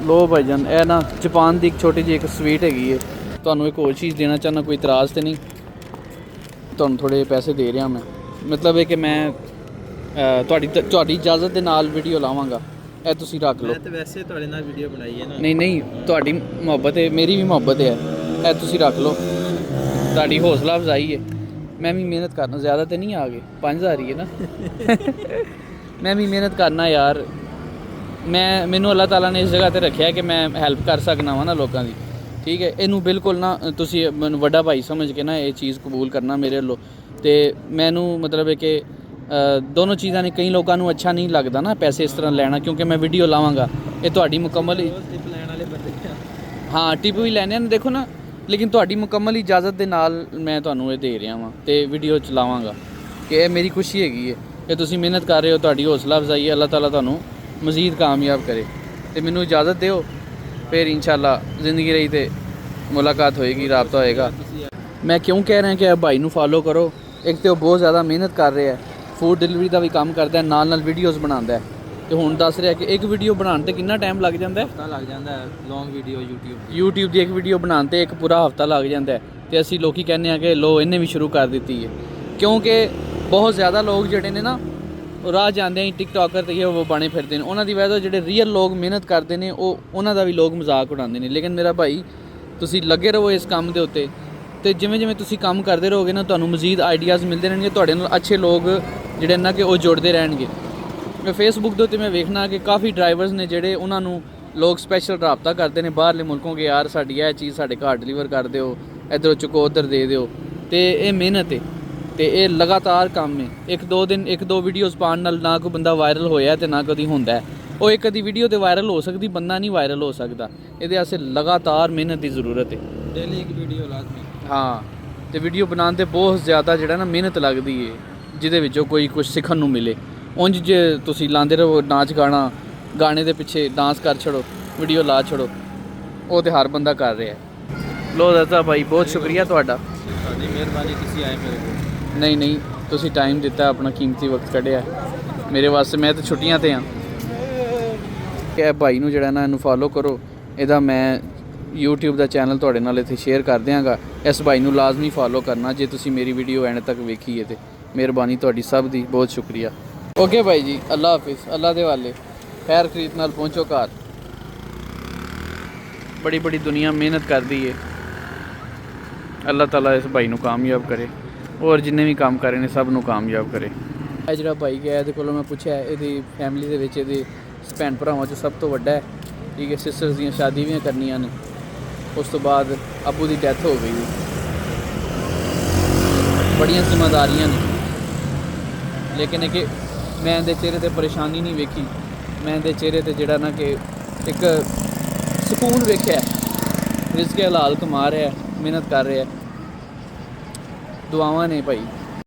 ਲੋ ਭਾਈਜਾਨ, ਇਹ ਨਾ ਜਾਪਾਨ ਦੀ ਇੱਕ ਛੋਟੀ ਜਿਹੀ ਇੱਕ ਸਵੀਟ ਹੈਗੀ ਹੈ। ਤੁਹਾਨੂੰ ਇੱਕ ਹੋਰ ਚੀਜ਼ ਦੇਣਾ ਚਾਹੁੰਦਾ, ਕੋਈ ਇਤਰਾਜ਼ ਤਾਂ ਨਹੀਂ? ਤੁਹਾਨੂੰ ਥੋੜ੍ਹੇ ਪੈਸੇ ਦੇ ਰਿਹਾ ਮੈਂ, ਮਤਲਬ ਇਹ ਕਿ ਮੈਂ ਤੁਹਾਡੀ ਇਜਾਜ਼ਤ ਦੇ ਨਾਲ ਵੀਡੀਓ ਲਾਵਾਂਗਾ। ਇਹ ਤੁਸੀਂ ਰੱਖ ਲਓ। ਮੈਂ ਤਾਂ ਵੈਸੇ ਤੁਹਾਡੇ ਨਾਲ ਵੀਡੀਓ ਬਣਾਈ ਹੈ ਨਾ। ਨਹੀਂ, ਤੁਹਾਡੀ ਮੁਹੱਬਤ ਹੈ, ਮੇਰੀ ਵੀ ਮੁਹੱਬਤ ਹੈ। ਇਹ ਤੁਸੀਂ ਰੱਖ ਲਓ, ਤੁਹਾਡੀ ਹੌਸਲਾ ਅਫਜ਼ਾਈ ਹੈ। ਮੈਂ ਵੀ ਮਿਹਨਤ ਕਰਨਾ, ਜ਼ਿਆਦਾ ਤਾਂ ਨਹੀਂ ਆ ਗਏ, 5000 ਹੀ ਹੈ ਨਾ। ਮੈਂ ਵੀ ਮਿਹਨਤ ਕਰਨਾ ਯਾਰ। ਮੈਨੂੰ ਅੱਲਾਹ ਤਾਲਾ ਨੇ ਇਸ ਜਗ੍ਹਾ 'ਤੇ ਰੱਖਿਆ ਕਿ ਮੈਂ ਹੈਲਪ ਕਰ ਸਕਣਾ ਵਾ ਨਾ ਲੋਕਾਂ ਦੀ, ਠੀਕ ਹੈ। ਇਹਨੂੰ ਬਿਲਕੁਲ ਨਾ ਤੁਸੀਂ ਮੈਨੂੰ ਵੱਡਾ ਭਾਈ ਸਮਝ ਕੇ ਨਾ ਇਹ ਚੀਜ਼ ਕਬੂਲ ਕਰਨਾ ਮੇਰੇ ਵੱਲੋਂ। ਅਤੇ ਮੈਨੂੰ ਮਤਲਬ ਹੈ ਕਿ ਦੋਨੋਂ ਚੀਜ਼ਾਂ ਨੇ, ਕਈ ਲੋਕਾਂ ਨੂੰ ਅੱਛਾ ਨਹੀਂ ਲੱਗਦਾ ਨਾ ਪੈਸੇ ਇਸ ਤਰ੍ਹਾਂ ਲੈਣਾ, ਕਿਉਂਕਿ ਮੈਂ ਵੀਡੀਓ ਲਾਵਾਂਗਾ। ਇਹ ਤੁਹਾਡੀ ਮੁਕੰਮਲ ਹੀ ਟਿਪ ਲੈਣ ਵਾਲੇ ਬੰਦੇ ਹਾਂ, ਟਿਪ ਵੀ ਲੈਣੇ ਨੇ, ਦੇਖੋ ਨਾ। ਲੇਕਿਨ ਤੁਹਾਡੀ ਮੁਕੰਮਲ ਇਜਾਜ਼ਤ ਦੇ ਨਾਲ ਮੈਂ ਤੁਹਾਨੂੰ ਇਹ ਦੇ ਰਿਹਾ ਵਾਂ ਅਤੇ ਵੀਡੀਓ ਚਲਾਵਾਂਗਾ, ਕਿ ਇਹ ਮੇਰੀ ਖੁਸ਼ੀ ਹੈਗੀ ਹੈ ਕਿ ਤੁਸੀਂ ਮਿਹਨਤ ਕਰ ਰਹੇ ਹੋ। ਤੁਹਾਡੀ ਹੌਸਲਾ ਅਫਜ਼ਾਈ ਹੈ। ਅੱਲਾਹ ਤਾਲਾ ਤੁਹਾਨੂੰ ਮਜ਼ੀਦ ਕਾਮਯਾਬ ਕਰੇ। ਅਤੇ ਮੈਨੂੰ ਇਜਾਜ਼ਤ ਦਿਓ, ਫਿਰ ਇੰਸ਼ਾਅੱਲਾ ਜ਼ਿੰਦਗੀ ਰਹੀ ਤੇ ਮੁਲਾਕਾਤ ਹੋਏਗੀ, ਰਾਬਤਾ ਹੋਏਗਾ। ਮੈਂ ਕਿਉਂ ਕਹਿ ਰਿਹਾ ਕਿ ਇਹ ਭਾਈ ਨੂੰ ਫਾਲੋ ਕਰੋ। ਇੱਕ ਤਾਂ ਉਹ ਬਹੁਤ ਜ਼ਿਆਦਾ ਮਿਹਨਤ ਕਰ ਰਿਹਾ, ਫੂਡ ਡਿਲੀਵਰੀ ਦਾ ਵੀ ਕੰਮ ਕਰਦਾ, ਨਾਲ ਵੀਡੀਓਜ਼ ਬਣਾਉਂਦਾ। ਅਤੇ ਹੁਣ ਦੱਸ ਰਿਹਾ ਕਿ ਇੱਕ ਵੀਡੀਓ ਬਣਾਉਣ 'ਤੇ ਕਿੰਨਾ ਟਾਈਮ ਲੱਗ ਜਾਂਦਾ? ਹਫ਼ਤਾ ਲੱਗ ਜਾਂਦਾ ਹੈ। ਲੌਂਗ ਵੀਡੀਓ YouTube ਦੀ ਇੱਕ ਵੀਡੀਓ ਬਣਾਉਣ 'ਤੇ ਇੱਕ ਪੂਰਾ ਹਫ਼ਤਾ ਲੱਗ ਜਾਂਦਾ। ਅਤੇ ਅਸੀਂ ਲੋਕੀ ਕਹਿੰਦੇ ਹਾਂ ਕਿ ਲੋ ਇਹਨੇ ਵੀ ਸ਼ੁਰੂ ਕਰ ਦਿੱਤੀ ਹੈ, ਕਿਉਂਕਿ ਬਹੁਤ ਜ਼ਿਆਦਾ ਲੋਕ ਜਿਹੜੇ ਨੇ ਨਾ, ਉਹ ਰਾਹ ਜਾਂਦੇ ਹੀ ਟਿਕਟੋਕਰ ਤੇ ਉਹ ਬਣੇ ਫਿਰਦੇ ਨੇ। ਉਹਨਾਂ ਦੀ ਵਜ੍ਹਾ ਤੋਂ ਜਿਹੜੇ ਰੀਅਲ ਲੋਕ ਮਿਹਨਤ ਕਰਦੇ ਨੇ, ਉਹਨਾਂ ਦਾ ਵੀ ਲੋਕ ਮਜ਼ਾਕ ਉਡਾਉਂਦੇ ਨੇ। ਲੇਕਿਨ ਮੇਰਾ ਭਾਈ, ਤੁਸੀਂ ਲੱਗੇ ਰਹੋ ਇਸ ਕੰਮ ਦੇ ਉੱਤੇ, ਅਤੇ ਜਿਵੇਂ ਤੁਸੀਂ ਕੰਮ ਕਰਦੇ ਰਹੋਗੇ ਨਾ, ਤੁਹਾਨੂੰ ਮਜ਼ੀਦ ਆਈਡੀਆਜ਼ ਮਿਲਦੇ ਰਹਿਣਗੇ। ਤੁਹਾਡੇ ਨਾਲ ਅੱਛੇ ਲੋਕ ਜਿਹੜੇ ਨਾ ਕਿ ਉਹ ਜੁੜਦੇ ਰਹਿਣਗੇ। ਮੈਂ ਫੇਸਬੁੱਕ ਦੇ ਉੱਤੇ ਮੈਂ ਵੇਖਣਾ ਕਿ ਕਾਫੀ ਡਰਾਈਵਰਸ ਨੇ ਜਿਹੜੇ, ਉਹਨਾਂ ਨੂੰ ਲੋਕ ਸਪੈਸ਼ਲ ਰਾਬਤਾ ਕਰਦੇ ਨੇ ਬਾਹਰਲੇ ਮੁਲਕੋਂ ਕਿ ਯਾਰ ਸਾਡੀ ਇਹ ਚੀਜ਼ ਸਾਡੇ ਘਰ ਡਿਲੀਵਰ ਕਰ ਦਿਓ, ਇੱਧਰੋਂ ਚੁੱਕੋ ਉੱਧਰ ਦੇ ਦਿਓ। ਅਤੇ ਇਹ ਮਿਹਨਤ ਹੈ ਅਤੇ ਇਹ ਲਗਾਤਾਰ ਕੰਮ ਹੈ। ਇੱਕ ਦੋ ਵੀਡੀਓਜ਼ ਪਾਉਣ ਨਾਲ ਨਾ ਕੋਈ ਬੰਦਾ ਵਾਇਰਲ ਹੋਇਆ ਅਤੇ ਨਾ ਕਦੀ ਹੁੰਦਾ। ਉਹ ਇੱਕ ਅੱਧੀ ਵੀਡੀਓ 'ਤੇ ਵਾਇਰਲ ਹੋ ਸਕਦੀ, ਬੰਦਾ ਨਹੀਂ ਵਾਇਰਲ ਹੋ ਸਕਦਾ। ਇਹਦੇ ਵਾਸਤੇ ਲਗਾਤਾਰ ਮਿਹਨਤ ਦੀ ਜ਼ਰੂਰਤ ਹੈ। ਡੇਲੀ ਇੱਕ ਵੀਡੀਓ ਲਾਜ਼ਮੀ। ਹਾਂ, ਅਤੇ ਵੀਡੀਓ ਬਣਾਉਣ 'ਤੇ ਬਹੁਤ ਜ਼ਿਆਦਾ ਜਿਹੜਾ ਨਾ ਮਿਹਨਤ ਲੱਗਦੀ ਹੈ, ਜਿਹਦੇ ਵਿੱਚੋਂ ਕੋਈ ਕੁਝ ਸਿੱਖਣ ਨੂੰ ਮਿਲੇ। ਉਂਝ ਜੇ ਤੁਸੀਂ ਲਾਉਂਦੇ ਰਹੋ ਨਾਚ ਗਾਣਾ, ਗਾਣੇ ਦੇ ਪਿੱਛੇ ਡਾਂਸ ਕਰ ਛੜੋ, ਵੀਡੀਓ ਲਾ ਛੜੋ, ਉਹ ਤਾਂ ਹਰ ਬੰਦਾ ਕਰ ਰਿਹਾ। ਲੋ ਦਾਦਾ ਭਾਈ, ਬਹੁਤ ਸ਼ੁਕਰੀਆ ਤੁਹਾਡਾ। ਤੁਹਾਡੀ ਮਿਹਰਬਾਨੀ, ਤੁਸੀਂ ਆਏ ਮੇਰੇ ਕੋਲ। ਨਹੀਂ, ਤੁਸੀਂ ਟਾਈਮ ਦਿੱਤਾ, ਆਪਣਾ ਕੀਮਤੀ ਵਕਤ ਕੱਢਿਆ ਮੇਰੇ ਵਾਸਤੇ। ਮੈਂ ਤਾਂ ਛੁੱਟੀਆਂ 'ਤੇ ਹਾਂ। ਕਿ ਇਹ ਭਾਈ ਨੂੰ ਜਿਹੜਾ ਨਾ, ਇਹਨੂੰ ਫਾਲੋ ਕਰੋ। ਇਹਦਾ ਮੈਂ YouTube ਦਾ ਚੈਨਲ ਤੁਹਾਡੇ ਨਾਲ ਇੱਥੇ ਸ਼ੇਅਰ ਕਰ ਦਿਆਂਗਾ। ਇਸ ਭਾਈ ਨੂੰ ਲਾਜ਼ਮੀ ਫਾਲੋ ਕਰਨਾ ਜੇ ਤੁਸੀਂ ਮੇਰੀ ਵੀਡੀਓ ਐਂਡ ਤੱਕ ਵੇਖੀ ਹੈ ਤੇ। ਮਿਹਰਬਾਨੀ ਤੁਹਾਡੀ ਸਭ ਦੀ, ਬਹੁਤ ਸ਼ੁਕਰੀਆ। ਓਕੇ ਭਾਈ ਜੀ, ਅੱਲਾ ਹਾਫਿਜ਼। ਅੱਲਾ ਦੇ ਵਾਲੇ ਖੈਰ ਖਰੀਦ ਨਾਲ ਪਹੁੰਚੋ ਘਰ। ਬੜੀ ਦੁਨੀਆ ਮਿਹਨਤ ਕਰਦੀ ਹੈ। ਅੱਲਾਹ ਤਾਲਾ ਇਸ ਭਾਈ ਨੂੰ ਕਾਮਯਾਬ ਕਰੇ, ਔਰ ਜਿੰਨੇ ਵੀ ਕੰਮ ਕਰ ਰਹੇ ਨੇ ਸਭ ਨੂੰ ਕਾਮਯਾਬ ਕਰੇ। ਇਹ ਜਿਹੜਾ ਭਾਈ ਗਿਆ, ਇਹਦੇ ਕੋਲੋਂ ਮੈਂ ਪੁੱਛਿਆ, ਇਹਦੀ ਫੈਮਿਲੀ ਦੇ ਵਿੱਚ ਇਹਦੇ ਭੈਣ ਭਰਾਵਾਂ 'ਚੋਂ ਸਭ ਤੋਂ ਵੱਡਾ ਹੈ, ਠੀਕ ਹੈ। ਸਿਸਟਰਸ ਦੀਆਂ ਸ਼ਾਦੀ ਵੀ ਕਰਨੀਆਂ ਨੇ, ਉਸ ਤੋਂ ਬਾਅਦ ਅੱਬੂ ਦੀ ਡੈਥ ਹੋ ਗਈ। ਬੜੀਆਂ ਜ਼ਿੰਮੇਵਾਰੀਆਂ ਨੇ, ਲੇਕਿਨ ਇਹ ਕਿ ਮੈਂ ਇਹਦੇ ਚਿਹਰੇ 'ਤੇ ਪਰੇਸ਼ਾਨੀ ਨਹੀਂ ਵੇਖੀ। ਮੈਂ ਇਹਦੇ ਚਿਹਰੇ 'ਤੇ ਜਿਹੜਾ ਨਾ ਕਿ ਇੱਕ ਸਕੂਨ ਵੇਖਿਆ। ਰਿਜ਼ਕ ਹਲਾਲ ਕਮਾ ਰਿਹਾ, ਮਿਹਨਤ ਕਰ ਰਿਹਾ। ਦੁਆਵਾਂ ਨੇ ਭਾਈ।